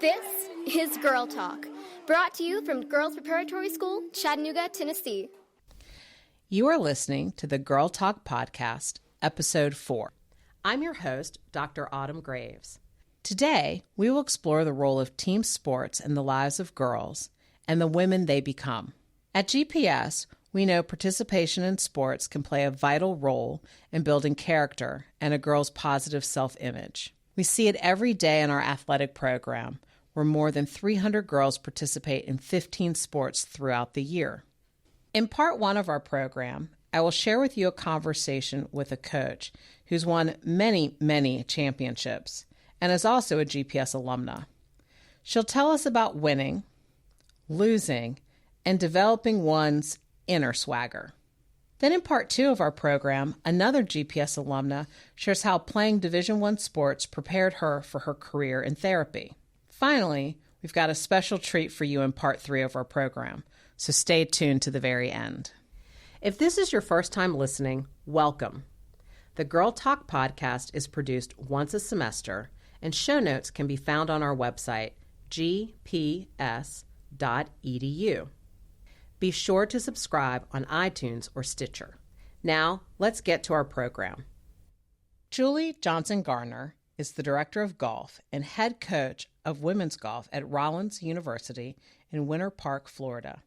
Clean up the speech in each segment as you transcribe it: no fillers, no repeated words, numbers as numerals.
This is Girl Talk, brought to you from Girls Preparatory School, Chattanooga, Tennessee. You are listening to the Girl Talk Podcast, Episode 4. I'm your host, Dr. Autumn Graves. Today, we will explore the role of team sports in the lives of girls and the women they become. At GPS, we know participation in sports can play a vital role in building character and a girl's positive self-image. We see it every day in our athletic program, where more than 300 girls participate in 15 sports throughout the year. In part 1 of our program, I will share with you a conversation with a coach who's won many, many championships and is also a GPS alumna. She'll tell us about winning, losing, and developing one's inner swagger. Then in part 2 of our program, another GPS alumna shares how playing Division I sports prepared her for her career in therapy. Finally, we've got a special treat for you in part 3 of our program, so stay tuned to the very end. If this is your first time listening, welcome. The Girl Talk podcast is produced once a semester, and show notes can be found on our website, gps.edu. Be sure to subscribe on iTunes or Stitcher. Now, let's get to our program. Julie Johnson Garner is the director of golf and head coach of women's golf at Rollins University in Winter Park, Florida.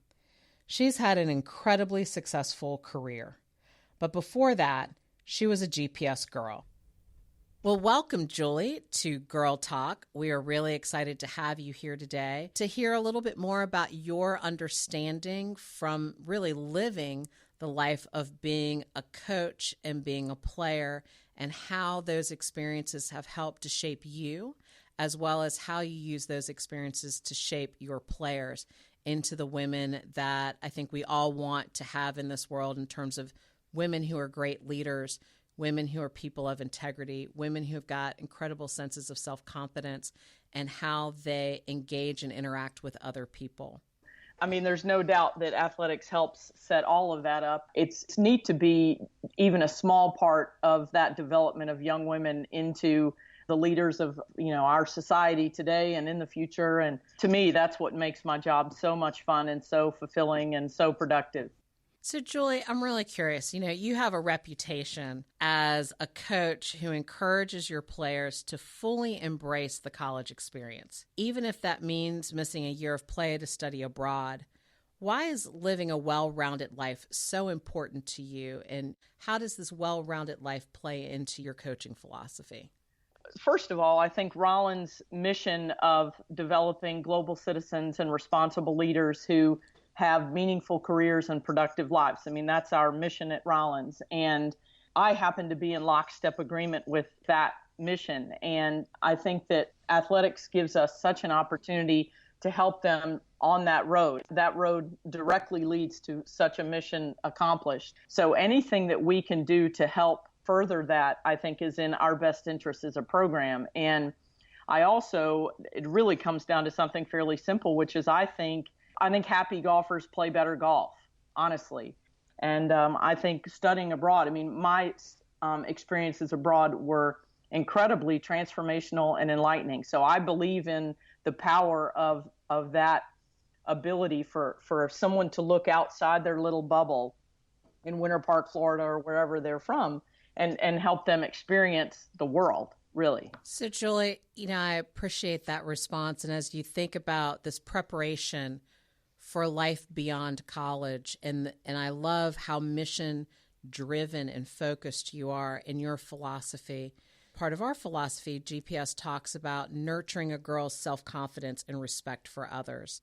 She's had an incredibly successful career, but before that, she was a GPS girl. Well, welcome, Julie, to Girl Talk. We are really excited to have you here today to hear a little bit more about your understanding from really living the life of being a coach and being a player, and how those experiences have helped to shape you, as well as how you use those experiences to shape your players into the women that I think we all want to have in this world, in terms of women who are great leaders, women who are people of integrity, women who have got incredible senses of self-confidence, and how they engage and interact with other people. I mean, there's no doubt that athletics helps set all of that up. It's neat to be even a small part of that development of young women into the leaders of, our society today and in the future. And to me, that's what makes my job so much fun and so fulfilling and so productive. So, Julie, I'm really curious. You have a reputation as a coach who encourages your players to fully embrace the college experience, even if that means missing a year of play to study abroad. Why is living a well-rounded life so important to you, and how does this well-rounded life play into your coaching philosophy? First of all, I think Rollins' mission of developing global citizens and responsible leaders who have meaningful careers and productive lives. I mean, that's our mission at Rollins. And I happen to be in lockstep agreement with that mission. And I think that athletics gives us such an opportunity to help them on that road. That road directly leads to such a mission accomplished. So anything that we can do to help further that, I think, is in our best interest as a program. And it really comes down to something fairly simple, which is I think happy golfers play better golf, honestly. And I think studying abroad, my experiences abroad were incredibly transformational and enlightening. So I believe in the power of that ability for someone to look outside their little bubble in Winter Park, Florida, or wherever they're from, and help them experience the world, really. So, Julie, I appreciate that response. And as you think about this preparation for life beyond college, and I love how mission-driven and focused you are in your philosophy. Part of our philosophy, GPS talks about nurturing a girl's self-confidence and respect for others.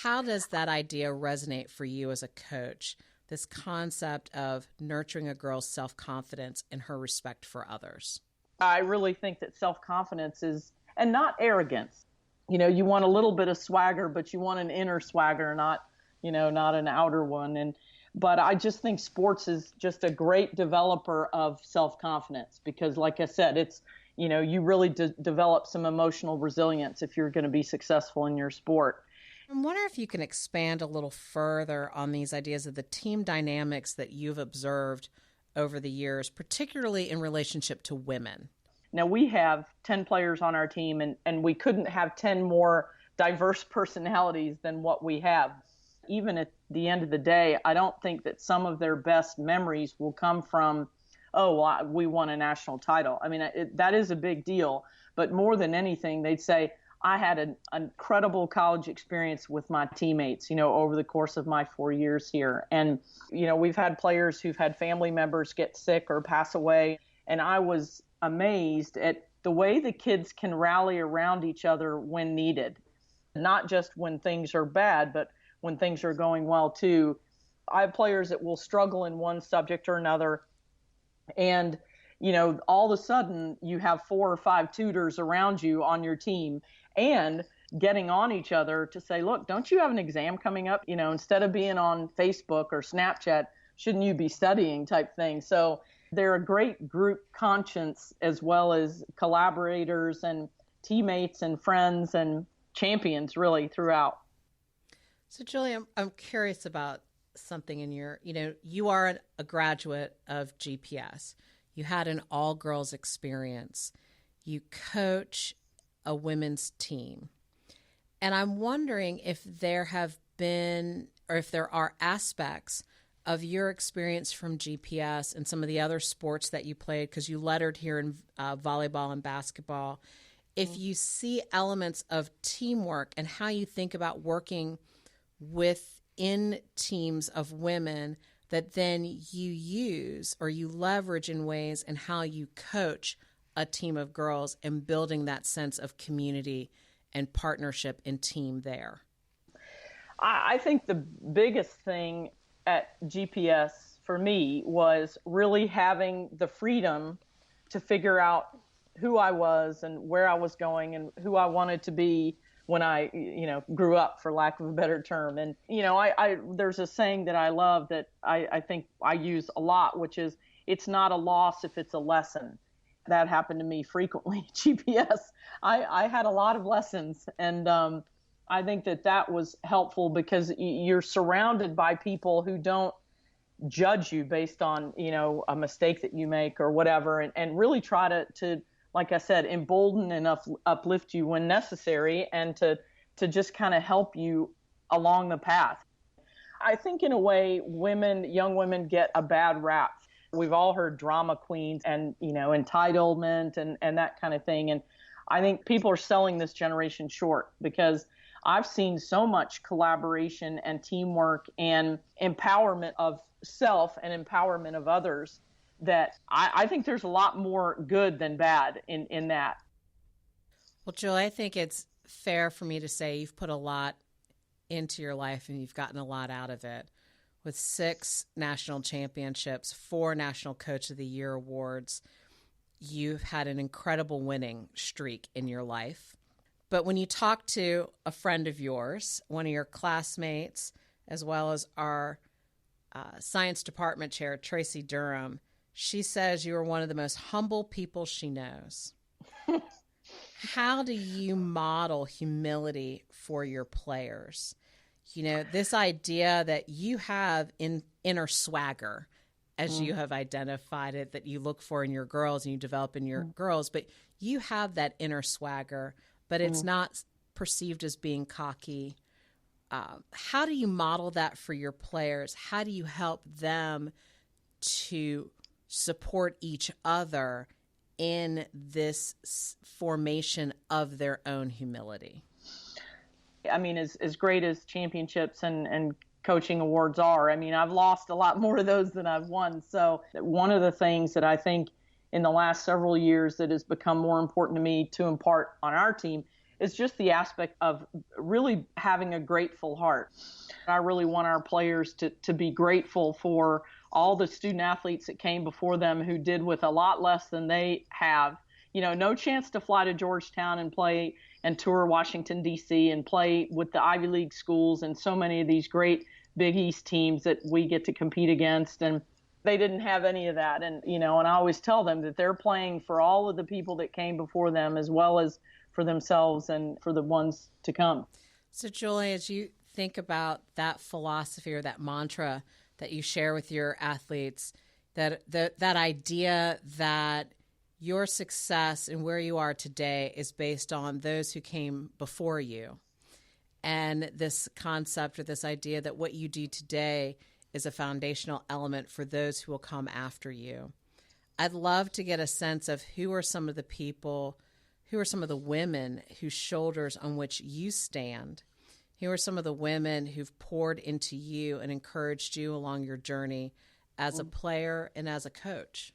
How does that idea resonate for you as a coach, this concept of nurturing a girl's self-confidence and her respect for others? I really think that self-confidence is, and not arrogance. You want a little bit of swagger, but you want an inner swagger, not an outer one. But I just think sports is just a great developer of self-confidence because, like I said, it's, you really develop some emotional resilience if you're going to be successful in your sport. I wonder if you can expand a little further on these ideas of the team dynamics that you've observed over the years, particularly in relationship to women. Now we have 10 players on our team, and we couldn't have 10 more diverse personalities than what we have. Even at the end of the day, I don't think that some of their best memories will come from, oh, well, we won a national title. I mean, that is a big deal. But more than anything, they'd say, I had an incredible college experience with my teammates, over the course of my 4 years here. And, we've had players who've had family members get sick or pass away. And I was amazed at the way the kids can rally around each other when needed, not just when things are bad, but when things are going well too. I have players that will struggle in one subject or another. And, all of a sudden you have 4 or 5 tutors around you on your team and getting on each other to say, look, don't you have an exam coming up? Instead of being on Facebook or Snapchat, shouldn't you be studying type thing? So they're a great group conscience as well as collaborators and teammates and friends and champions really throughout. So Julie, I'm curious about something in your, you are a graduate of GPS. You had an all-girls experience. You coach a women's team. And I'm wondering if there have been, or if there are aspects of your experience from GPS and some of the other sports that you played, because you lettered here in volleyball and basketball, if you see elements of teamwork and how you think about working within teams of women that then you use or you leverage in ways and how you coach a team of girls and building that sense of community and partnership and team there. I think the biggest thing at GPS for me was really having the freedom to figure out who I was and where I was going and who I wanted to be when I, grew up, for lack of a better term. And, there's a saying that I love that I think I use a lot, which is, it's not a loss if it's a lesson. That happened to me frequently at GPS. I had a lot of lessons, and I think that was helpful because you're surrounded by people who don't judge you based on, a mistake that you make or whatever, and really try to, like I said, embolden and uplift you when necessary, and to just kind of help you along the path. I think in a way, young women get a bad rap. We've all heard drama queens and, entitlement and that kind of thing. And I think people are selling this generation short, because I've seen so much collaboration and teamwork and empowerment of self and empowerment of others that I think there's a lot more good than bad in that. Well, Julie, I think it's fair for me to say you've put a lot into your life and you've gotten a lot out of it. With 6 national championships, 4 National Coach of the Year awards, you've had an incredible winning streak in your life. But when you talk to a friend of yours, one of your classmates, as well as our science department chair, Tracy Durham, she says you are one of the most humble people she knows. How do you model humility for your players? This idea that you have inner swagger, as you have identified it, that you look for in your girls and you develop in your girls, but you have that inner swagger, but it's not perceived as being cocky. How do you model that for your players? How do you help them to support each other in this formation of their own humility? I mean, as great as championships and coaching awards are, I mean, I've lost a lot more of those than I've won. So one of the things that I think in the last several years that has become more important to me to impart on our team is just the aspect of really having a grateful heart. I really want our players to be grateful for all the student athletes that came before them who did with a lot less than they have. No chance to fly to Georgetown and play and tour Washington, D.C. and play with the Ivy League schools and so many of these great Big East teams that we get to compete against. And they didn't have any of that. And, and I always tell them that they're playing for all of the people that came before them, as well as for themselves and for the ones to come. So, Julie, as you think about that philosophy or that mantra that you share with your athletes, that idea that your success and where you are today is based on those who came before you. And this concept or this idea that what you do today is a foundational element for those who will come after you. I'd love to get a sense of who are some of the people, who are some of the women whose shoulders on which you stand. Who are some of the women who've poured into you and encouraged you along your journey as a player and as a coach?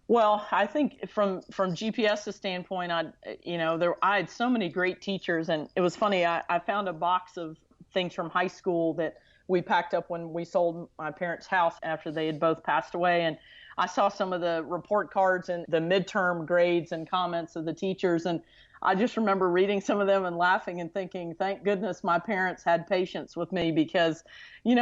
Well, I think from GPS's standpoint, I had so many great teachers, and it was funny. I found a box of things from high school that we packed up when we sold my parents' house after they had both passed away, and I saw some of the report cards and the midterm grades and comments of the teachers, and I just remember reading some of them and laughing and thinking, thank goodness my parents had patience with me, because,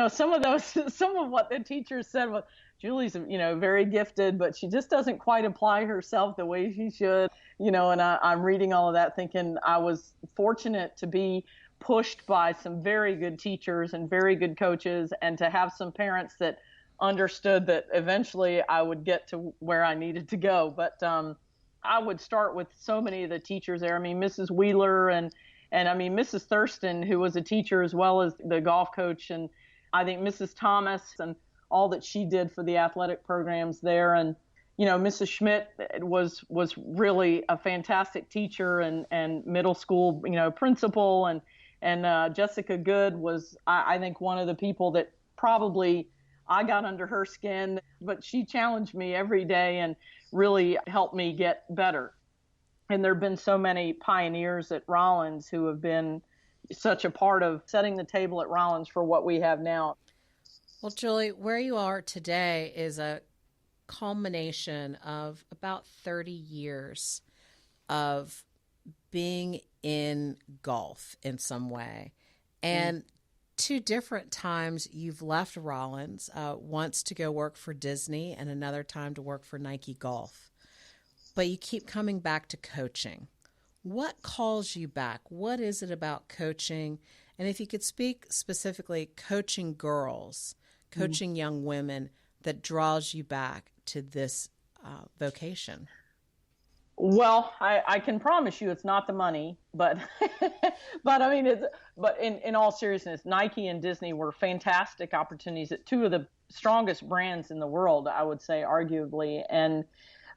some of what the teachers said was, Julie's, very gifted, but she just doesn't quite apply herself the way she should, and I'm reading all of that thinking I was fortunate to be pushed by some very good teachers and very good coaches, and to have some parents that understood that eventually I would get to where I needed to go. But I would start with so many of the teachers there. I mean, Mrs. Wheeler and I mean, Mrs. Thurston, who was a teacher as well as the golf coach, and I think Mrs. Thomas and all that she did for the athletic programs there. And, Mrs. Schmidt was really a fantastic teacher and middle school, principal. And Jessica Good was, I think, one of the people that probably I got under her skin, but she challenged me every day and really helped me get better. And there have been so many pioneers at Rollins who have been such a part of setting the table at Rollins for what we have now. Well, Julie, where you are today is a culmination of about 30 years of being in golf in some way. And two different times you've left Rollins, once to go work for Disney and another time to work for Nike Golf. But you keep coming back to coaching. What calls you back? What is it about coaching? And if you could speak specifically coaching girls, coaching young women, that draws you back to this vocation? Well, I can promise you it's not the money, but I mean, but in all seriousness, Nike and Disney were fantastic opportunities at two of the strongest brands in the world, I would say, arguably.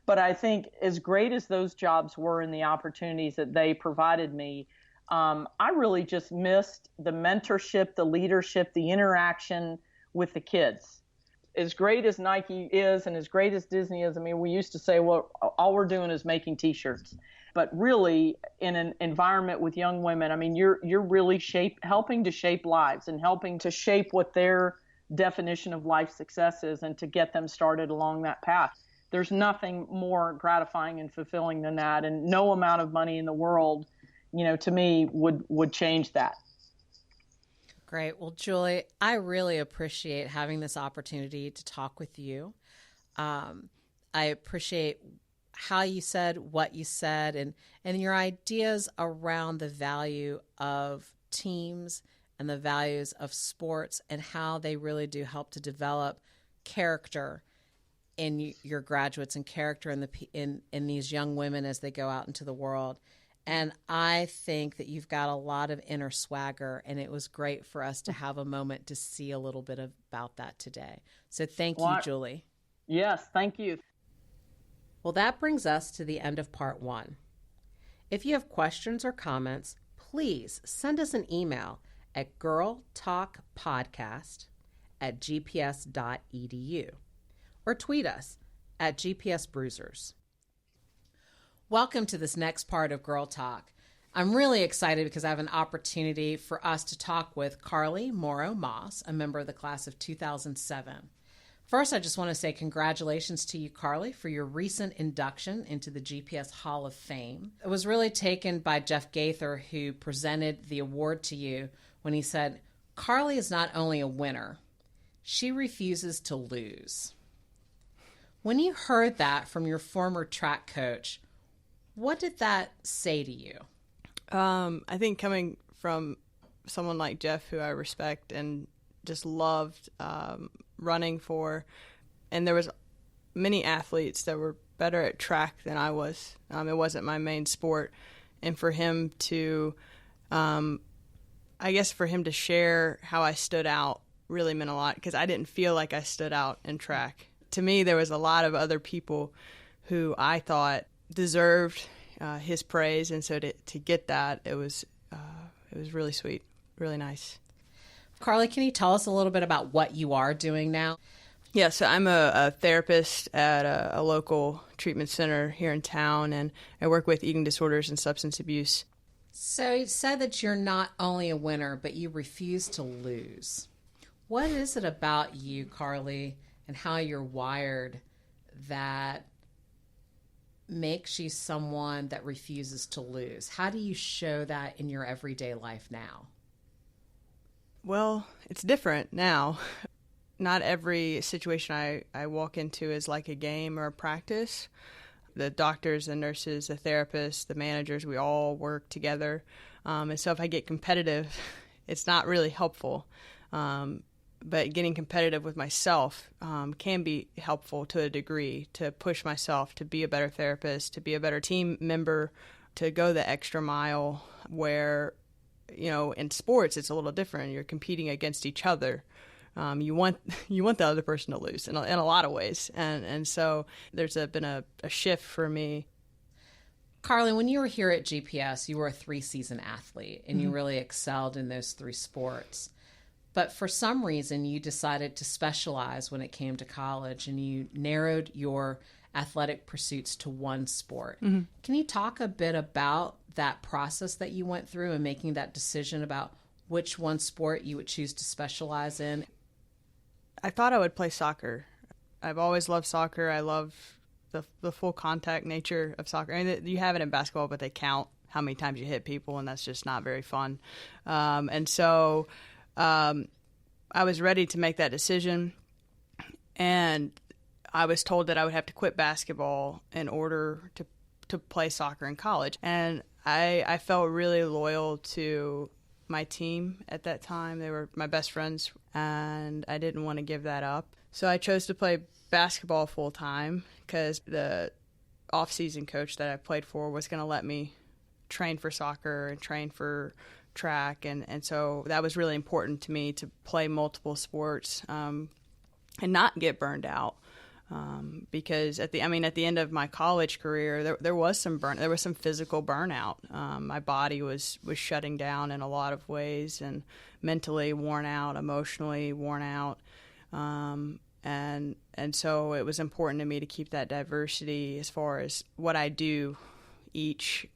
But I think as great as those jobs were and the opportunities that they provided me, I really just missed the mentorship, the leadership, the interaction with the kids. As great as Nike is and as great as Disney is, I mean, we used to say, well, all we're doing is making T-shirts. But really, in an environment with young women, I mean, you're really helping to shape lives and helping to shape what their definition of life success is and to get them started along that path. There's nothing more gratifying and fulfilling than that. And no amount of money in the world, to me, would change that. Great. Well, Julie, I really appreciate having this opportunity to talk with you. I appreciate how you said what you said and your ideas around the value of teams and the values of sports and how they really do help to develop character in your graduates and character in these young women as they go out into the world. And I think that you've got a lot of inner swagger, and it was great for us to have a moment to see a little bit about that today. So thank you, Julie. Yes, thank you. Well, that brings us to the end of part 1. If you have questions or comments, please send us an email at girltalkpodcast@gps.edu or tweet us at GPSBruisers. Welcome to this next part of Girl Talk. I'm really excited because I have an opportunity for us to talk with Carly Morrow Moss, a member of the class of 2007. First, I just want to say congratulations to you, Carly, for your recent induction into the GPS Hall of Fame. It was really taken by Jeff Gaither, who presented the award to you, when he said, Carly is not only a winner, she refuses to lose. When you heard that from your former track coach, what did that say to you? I think coming from someone like Jeff, who I respect and just loved running for, and there was many athletes that were better at track than I was. It wasn't my main sport. And for him to, I guess for him to share how I stood out really meant a lot, because I didn't feel like I stood out in track. To me, there was a lot of other people who I thought deserved his praise, and so to get that, it was really sweet, really nice. Carly, can you tell us a little bit about what you are doing now? Yeah, so I'm a therapist at a local treatment center here in town, and I work with eating disorders and substance abuse. So you said that you're not only a winner, but you refuse to lose. What is it about you, Carly, and how you're wired that makes you someone that refuses to lose? How do you show that in your everyday life now? Well, it's different now. Not every situation I walk into is like a game or a practice. The doctors, the nurses, the therapists, the managers, we all work together. And so if I get competitive, it's not really helpful. But getting competitive with myself can be helpful to a degree, to push myself to be a better therapist, to be a better team member, to go the extra mile where, in sports, it's a little different. You're competing against each other. You want the other person to lose in a lot of ways. And so there's been a shift for me. Carly, when you were here at GPS, you were a 3-season athlete, and you really excelled in those 3 sports. But for some reason, you decided to specialize when it came to college, and you narrowed your athletic pursuits to one sport. Can you talk a bit about that process that you went through and making that decision about which one sport you would choose to specialize in? I thought I would play soccer. I've always loved soccer. I love the full contact nature of soccer. I mean, you have it in basketball, but they count how many times you hit people, and that's just not very fun. And so I was ready to make that decision, and I was told that I would have to quit basketball in order to play soccer in college. And I felt really loyal to my team at that time. They were my best friends, and I didn't want to give that up. So I chose to play basketball full time because the off-season coach that I played for was going to let me train for soccer and train for track, and so that was really important to me, to play multiple sports and not get burned out. Because at the end of my college career, there was some physical burnout. My body was shutting down in a lot of ways, and mentally worn out, emotionally worn out. And so it was important to me to keep that diversity as far as what I do each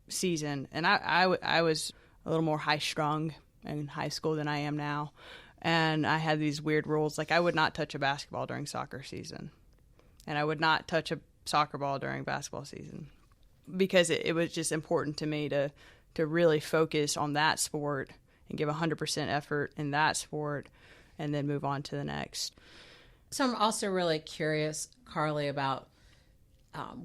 season. And I was a little more high-strung in high school than I am now. And I had these weird rules, like I would not touch a basketball during soccer season. And I would not touch a soccer ball during basketball season, because it was just important to me to really focus on that sport and give 100% effort in that sport and then move on to the next. So I'm also really curious, Carly, about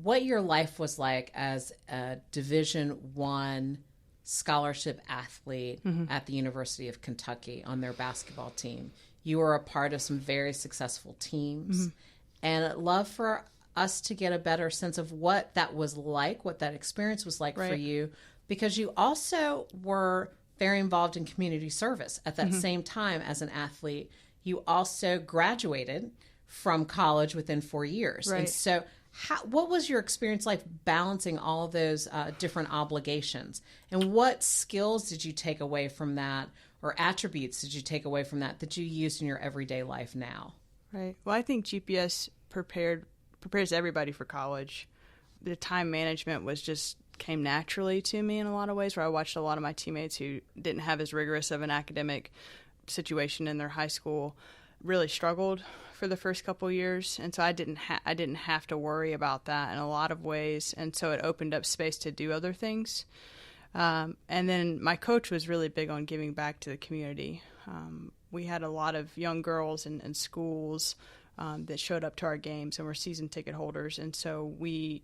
what your life was like as a Division I scholarship athlete at the University of Kentucky on their basketball team. You were a part of some very successful teams. And I'd love for us to get a better sense of what that was like, what that experience was like for you, because you also were very involved in community service at that same time as an athlete. You also graduated from college within 4 years. And so what was your experience like balancing all of those different obligations? And what skills did you take away from that, or attributes did you take away from that you use in your everyday life now? Right. Well, I think GPS prepares everybody for college. The time management came naturally to me in a lot of ways, where I watched a lot of my teammates who didn't have as rigorous of an academic situation in their high school really struggled for the first couple of years, and so I didn't have to worry about that in a lot of ways, and so it opened up space to do other things. And then my coach was really big on giving back to the community. We had a lot of young girls in schools that showed up to our games and were season ticket holders, and so we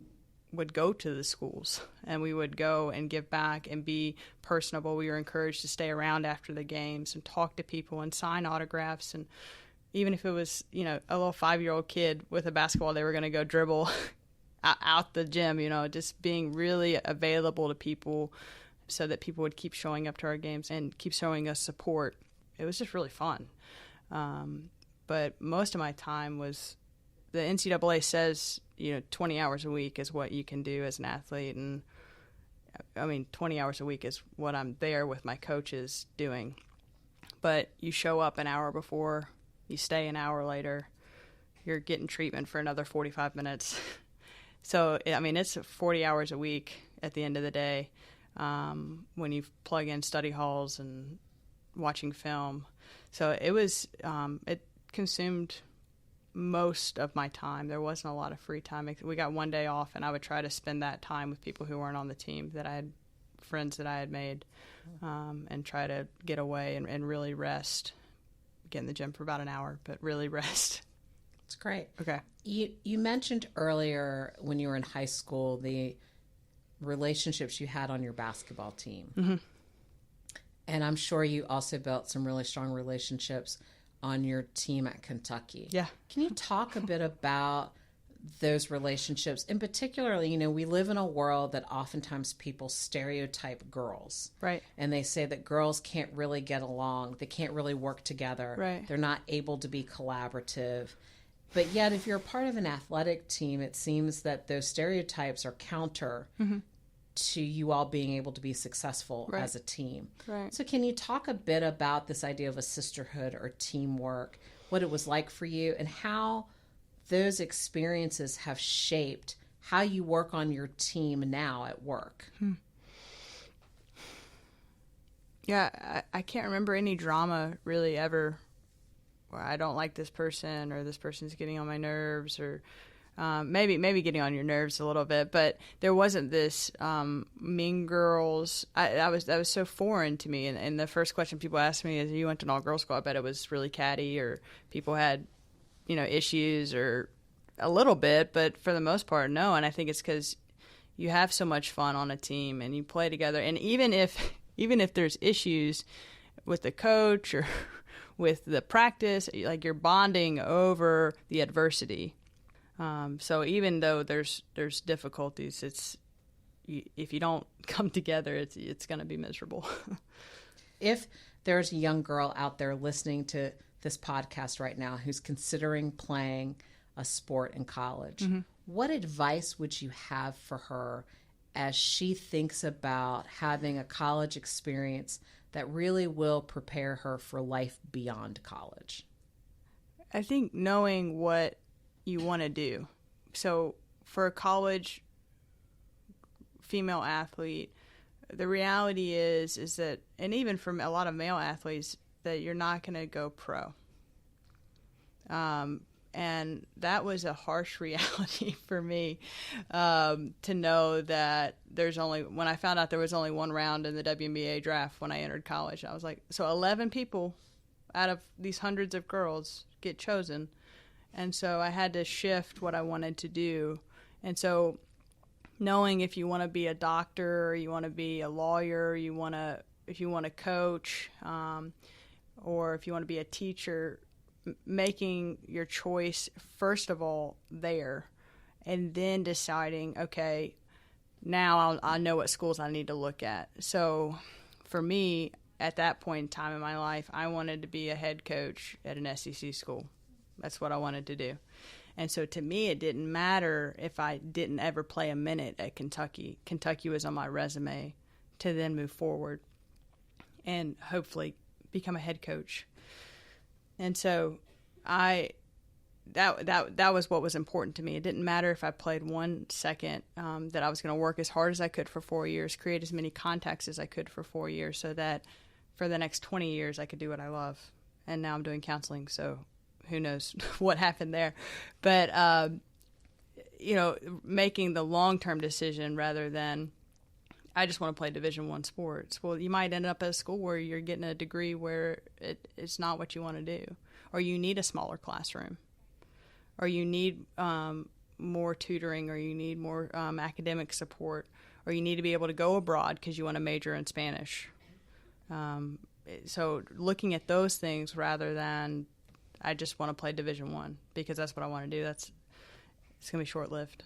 would go to the schools and we would go and give back and be personable. We were encouraged to stay around after the games and talk to people and sign autographs and even if it was, a little 5-year-old kid with a basketball, they were going to go dribble out the gym, just being really available to people so that people would keep showing up to our games and keep showing us support. It was just really fun. But most of my time was, the NCAA says, 20 hours a week is what you can do as an athlete. And 20 hours a week is what I'm there with my coaches doing. But you show up an hour before, you stay an hour later, you're getting treatment for another 45 minutes. So, it's 40 hours a week at the end of the day when you plug in study halls and watching film. So it consumed most of my time. There wasn't a lot of free time. We got one day off, and I would try to spend that time with people who weren't on the team, friends that I had made, and try to get away and really rest. Get in the gym for about an hour, but really rest. That's great. Okay. You mentioned earlier when you were in high school the relationships you had on your basketball team. Mm-hmm. And I'm sure you also built some really strong relationships on your team at Kentucky. Yeah. Can you talk a bit about those relationships? In particular, we live in a world that oftentimes people stereotype girls. Right. And they say that girls can't really get along. They can't really work together. Right. They're not able to be collaborative. But yet, if you're a part of an athletic team, it seems that those stereotypes are counter to you all being able to be successful as a team. Right. So can you talk a bit about this idea of a sisterhood or teamwork, what it was like for you, and how those experiences have shaped how you work on your team now at work? Yeah, I can't remember any drama really ever where I don't like this person or this person's getting on my nerves, or maybe getting on your nerves a little bit, but there wasn't this mean girls. That was so foreign to me. And the first question people asked me is, "You went to an all-girls school? I bet it was really catty, or people had, issues, or a little bit." But for the most part, no. And I think it's because you have so much fun on a team and you play together. And even if there's issues with the coach or with the practice, like, you're bonding over the adversity. So even though there's difficulties, if you don't come together, it's going to be miserable. If there's a young girl out there listening to this podcast right now who's considering playing a sport in college, what advice would you have for her as she thinks about having a college experience that really will prepare her for life beyond college? I think knowing what you want to do. So for a college female athlete, the reality is that, and even for a lot of male athletes, that you're not going to go pro. And that was a harsh reality for me, to know that when I found out there was only one round in the WNBA draft when I entered college, I was like, so 11 people out of these hundreds of girls get chosen. And so I had to shift what I wanted to do. And so knowing if you want to be a doctor, or you want to be a lawyer, if you want to coach, or if you want to be a teacher, making your choice first of all there, and then deciding, okay, now I know what schools I need to look at. So for me, at that point in time in my life, I wanted to be a head coach at an SEC school. That's what I wanted to do. And so to me, it didn't matter if I didn't ever play a minute at Kentucky. Kentucky was on my resume to then move forward and hopefully become a head coach. And so that was what was important to me. It didn't matter if I played 1 second, that I was going to work as hard as I could for 4 years, create as many contacts as I could for 4 years, so that for the next 20 years I could do what I love. And now I'm doing counseling, so who knows what happened there. But, making the long-term decision rather than, I just want to play Division I sports. Well, you might end up at a school where you're getting a degree where it's not what you want to do, or you need a smaller classroom, or you need more tutoring, or you need more academic support, or you need to be able to go abroad because you want to major in Spanish. So looking at those things rather than I just want to play Division I because that's what I want to do. It's going to be short-lived.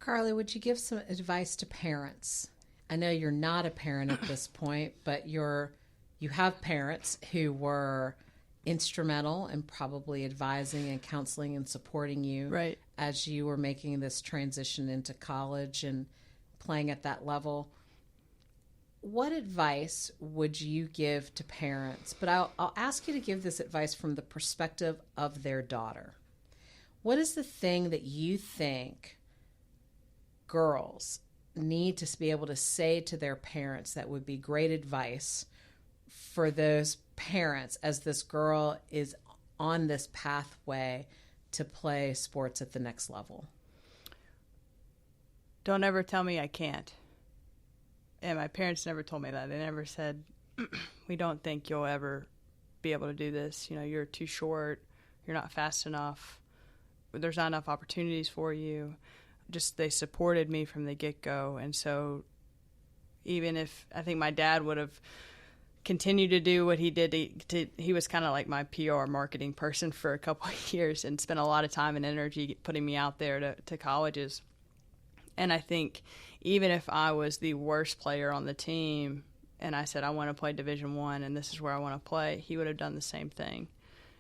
Carly, would you give some advice to parents? I know you're not a parent at this point, but you have parents who were instrumental in probably advising and counseling and supporting you right. as you were making this transition into college and playing at that level. What advice would you give to parents? But I'll ask you to give this advice from the perspective of their daughter. What is the thing that you think girls need to be able to say to their parents that would be great advice for those parents as this girl is on this pathway to play sports at the next level? Don't ever tell me I can't. And my parents never told me that. They never said, we don't think you'll ever be able to do this. You're too short. You're not fast enough. There's not enough opportunities for you. Just they supported me from the get-go. And so even if I think my dad would have continued to do what he did, he was kind of like my PR marketing person for a couple of years and spent a lot of time and energy putting me out there to colleges. And I think even if I was the worst player on the team and I said, I want to play Division I and this is where I want to play, he would have done the same thing.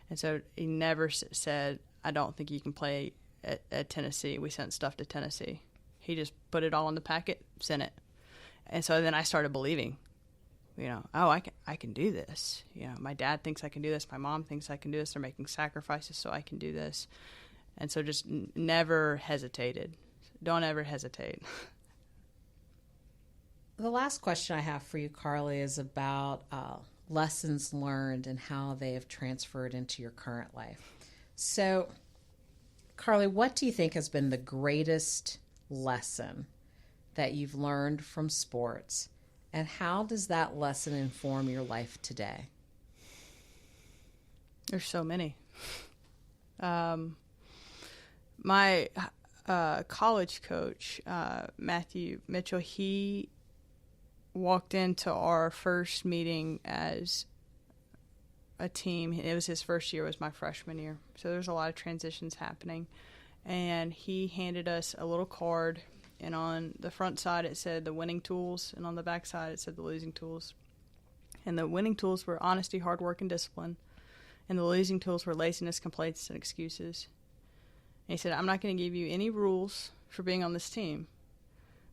And so he never said, I don't think you can play at Tennessee. We sent stuff to Tennessee. He just put it all in the packet, sent it. And so then I started believing, I can do this. My dad thinks I can do this. My mom thinks I can do this. They're making sacrifices so I can do this. And so just never hesitated. Don't ever hesitate. The last question I have for you, Carly, is about lessons learned and how they have transferred into your current life. So, Carly, what do you think has been the greatest lesson that you've learned from sports, and how does that lesson inform your life today? There's so many. My college coach, Matthew Mitchell, he walked into our first meeting as a team. It was his first year, it was my freshman year. So there's a lot of transitions happening. And he handed us a little card, and on the front side it said the winning tools, and on the back side it said the losing tools. And the winning tools were honesty, hard work, and discipline. And the losing tools were laziness, complaints, and excuses. And he said, I'm not going to give you any rules for being on this team,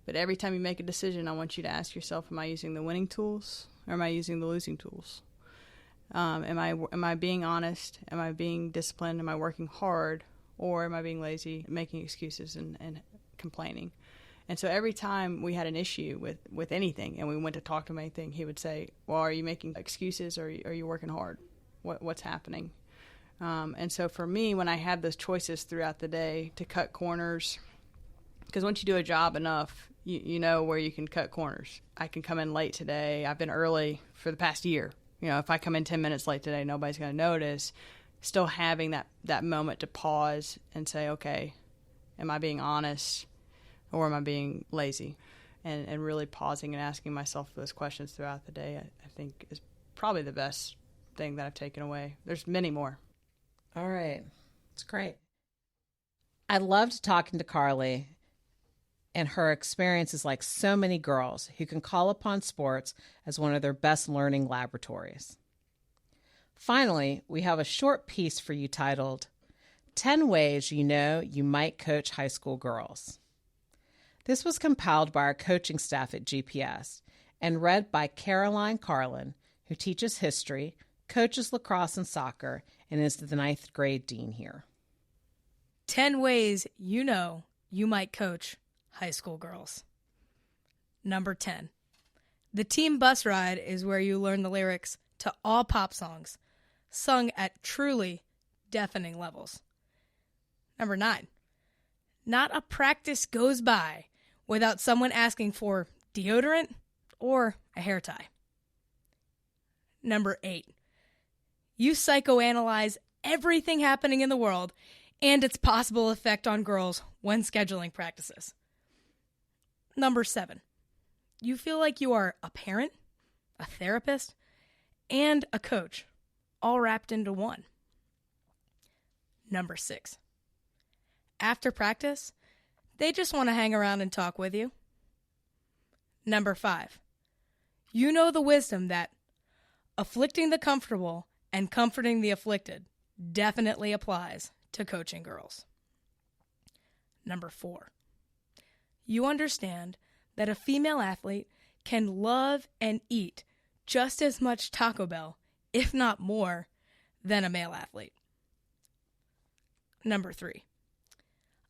but every time you make a decision, I want you to ask yourself, am I using the winning tools or am I using the losing tools? Am I being honest? Am I being disciplined? Am I working hard? Or am I being lazy, making excuses and complaining? And so every time we had an issue with anything and we went to talk to him anything, he would say, well, are you making excuses or are you working hard? What's happening? And so for me, when I had those choices throughout the day to cut corners, because once you do a job enough, you know where you can cut corners. I can come in late today. I've been early for the past year. If I come in 10 minutes late today, nobody's going to notice. Still having that moment to pause and say, okay, am I being honest or am I being lazy? And really pausing and asking myself those questions throughout the day, I think is probably the best thing that I've taken away. There's many more. All right. It's great. I loved talking to Carly and her experiences, like so many girls who can call upon sports as one of their best learning laboratories. Finally, we have a short piece for you titled 10 Ways You Know You Might Coach High School Girls. This was compiled by our coaching staff at GPS and read by Caroline Carlin, who teaches history, coaches lacrosse and soccer, and is the 9th grade dean here. 10 ways you know you might coach high school girls. Number 10. The team bus ride is where you learn the lyrics to all pop songs, sung at truly deafening levels. Number 9. Not a practice goes by without someone asking for deodorant or a hair tie. Number 8. You psychoanalyze everything happening in the world and its possible effect on girls when scheduling practices. Number 7. You feel like you are a parent, a therapist, and a coach, all wrapped into one. Number 6. After practice, they just want to hang around and talk with you. Number 5. You know the wisdom that afflicting the comfortable and comforting the afflicted definitely applies to coaching girls. Number 4. You understand that a female athlete can love and eat just as much Taco Bell, if not more, than a male athlete. Number 3.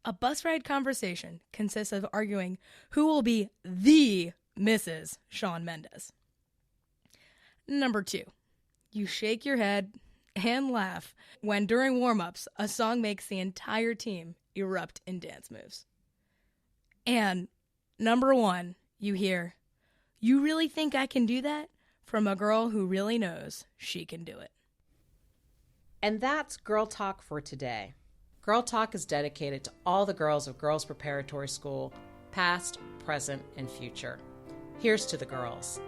A bus ride conversation consists of arguing who will be the Mrs. Shawn Mendes. Number 2. You shake your head and laugh when during warm-ups a song makes the entire team erupt in dance moves. And number 1, you hear, "You really think I can do that?" from a girl who really knows she can do it. And that's Girl Talk for today. Girl Talk is dedicated to all the girls of Girls Preparatory School, past, present, and future. Here's to the girls.